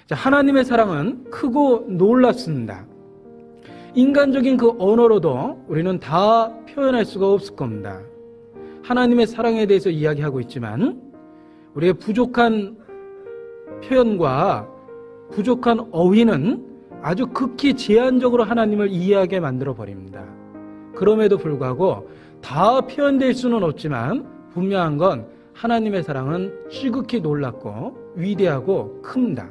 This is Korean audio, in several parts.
자, 하나님의 사랑은 크고 놀랍습니다. 인간적인 그 언어로도 우리는 다 표현할 수가 없을 겁니다. 하나님의 사랑에 대해서 이야기하고 있지만 우리의 부족한 표현과 부족한 어휘는 아주 극히 제한적으로 하나님을 이해하게 만들어 버립니다. 그럼에도 불구하고 다 표현될 수는 없지만 분명한 건 하나님의 사랑은 지극히 놀랍고 위대하고 큽니다.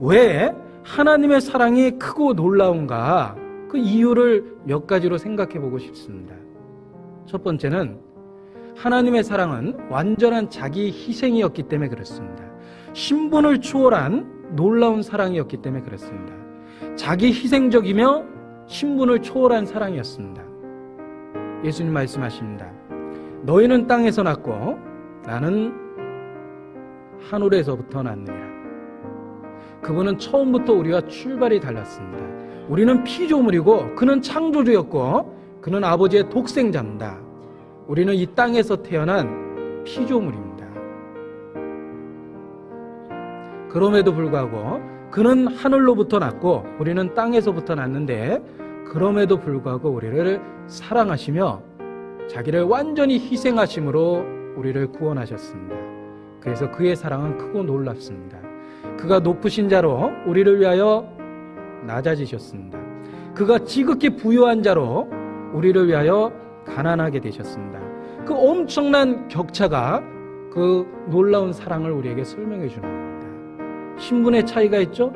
왜 하나님의 사랑이 크고 놀라운가? 그 이유를 몇 가지로 생각해 보고 싶습니다. 첫 번째는 하나님의 사랑은 완전한 자기 희생이었기 때문에 그렇습니다. 신분을 초월한 놀라운 사랑이었기 때문에 그렇습니다. 자기 희생적이며 신분을 초월한 사랑이었습니다. 예수님 말씀하십니다. 너희는 땅에서 났고 나는 하늘에서부터 났느니라. 그분은 처음부터 우리와 출발이 달랐습니다. 우리는 피조물이고 그는 창조주였고 그는 아버지의 독생자입니다. 우리는 이 땅에서 태어난 피조물입니다. 그럼에도 불구하고 그는 하늘로부터 났고 우리는 땅에서부터 났는데 그럼에도 불구하고 우리를 사랑하시며 자기를 완전히 희생하심으로 우리를 구원하셨습니다. 그래서 그의 사랑은 크고 놀랍습니다. 그가 높으신 자로 우리를 위하여 낮아지셨습니다. 그가 지극히 부유한 자로 우리를 위하여 가난하게 되셨습니다. 그 엄청난 격차가 그 놀라운 사랑을 우리에게 설명해 주는 겁니다. 신분의 차이가 있죠?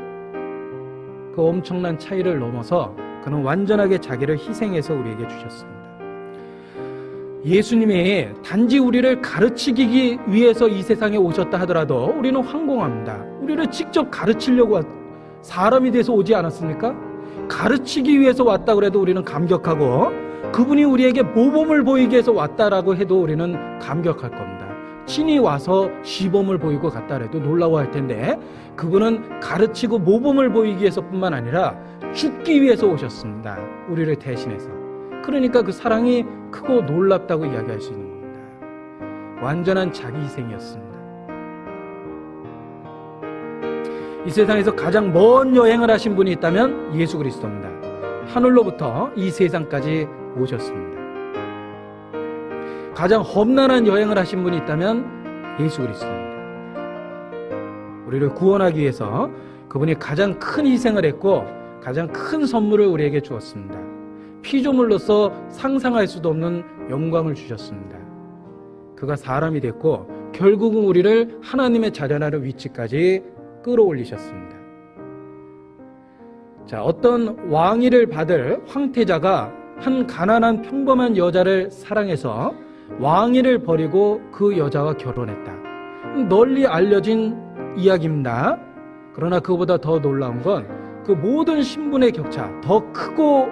그 엄청난 차이를 넘어서 그는 완전하게 자기를 희생해서 우리에게 주셨습니다. 예수님이 단지 우리를 가르치기 위해서 이 세상에 오셨다 하더라도 우리는 황공합니다. 우리를 직접 가르치려고 사람이 돼서 오지 않았습니까? 가르치기 위해서 왔다 그래도 우리는 감격하고 그분이 우리에게 모범을 보이기 위해서 왔다라고 해도 우리는 감격할 겁니다. 친히 와서 시범을 보이고 갔다 그래도 놀라워할 텐데 그분은 가르치고 모범을 보이기 위해서뿐만 아니라 죽기 위해서 오셨습니다. 우리를 대신해서. 그러니까 그 사랑이 크고 놀랍다고 이야기할 수 있는 겁니다. 완전한 자기 희생이었습니다. 이 세상에서 가장 먼 여행을 하신 분이 있다면 예수 그리스도입니다. 하늘로부터 이 세상까지 오셨습니다. 가장 험난한 여행을 하신 분이 있다면 예수 그리스도입니다. 우리를 구원하기 위해서 그분이 가장 큰 희생을 했고 가장 큰 선물을 우리에게 주었습니다. 피조물로서 상상할 수도 없는 영광을 주셨습니다. 그가 사람이 됐고 결국은 우리를 하나님의 자녀라는 위치까지 끌어올리셨습니다. 자, 어떤 왕위를 받을 황태자가 한 가난한 평범한 여자를 사랑해서 왕위를 버리고 그 여자와 결혼했다. 널리 알려진 이야기입니다. 그러나 그보다 더 놀라운 건 그 모든 신분의 격차, 더 크고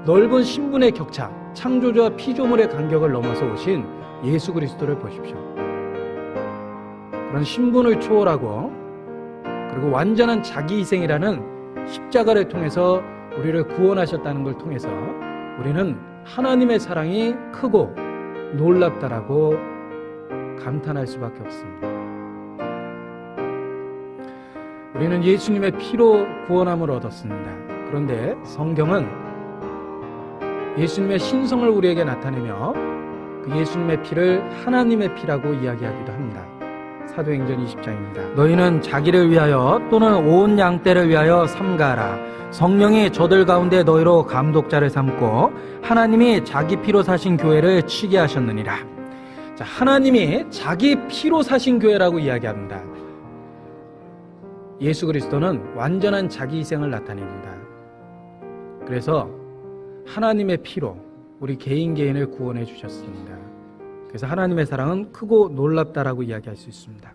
넓은 신분의 격차, 창조주와 피조물의 간격을 넘어서 오신 예수 그리스도를 보십시오. 그런 신분을 초월하고 그리고 완전한 자기 희생이라는 십자가를 통해서 우리를 구원하셨다는 걸 통해서 우리는 하나님의 사랑이 크고 놀랍다라고 감탄할 수밖에 없습니다. 우리는 예수님의 피로 구원함을 얻었습니다. 그런데 성경은 예수님의 신성을 우리에게 나타내며 그 예수님의 피를 하나님의 피라고 이야기하기도 합니다. 사도행전 20장입니다. 너희는 자기를 위하여 또는 온 양떼를 위하여 삼가하라. 성령이 저들 가운데 너희로 감독자를 삼고 하나님이 자기 피로 사신 교회를 치게 하셨느니라. 자, 하나님이 자기 피로 사신 교회라고 이야기합니다. 예수 그리스도는 완전한 자기 희생을 나타냅니다. 그래서 하나님의 피로 우리 개인을 구원해 주셨습니다. 그래서 하나님의 사랑은 크고 놀랍다라고 이야기할 수 있습니다.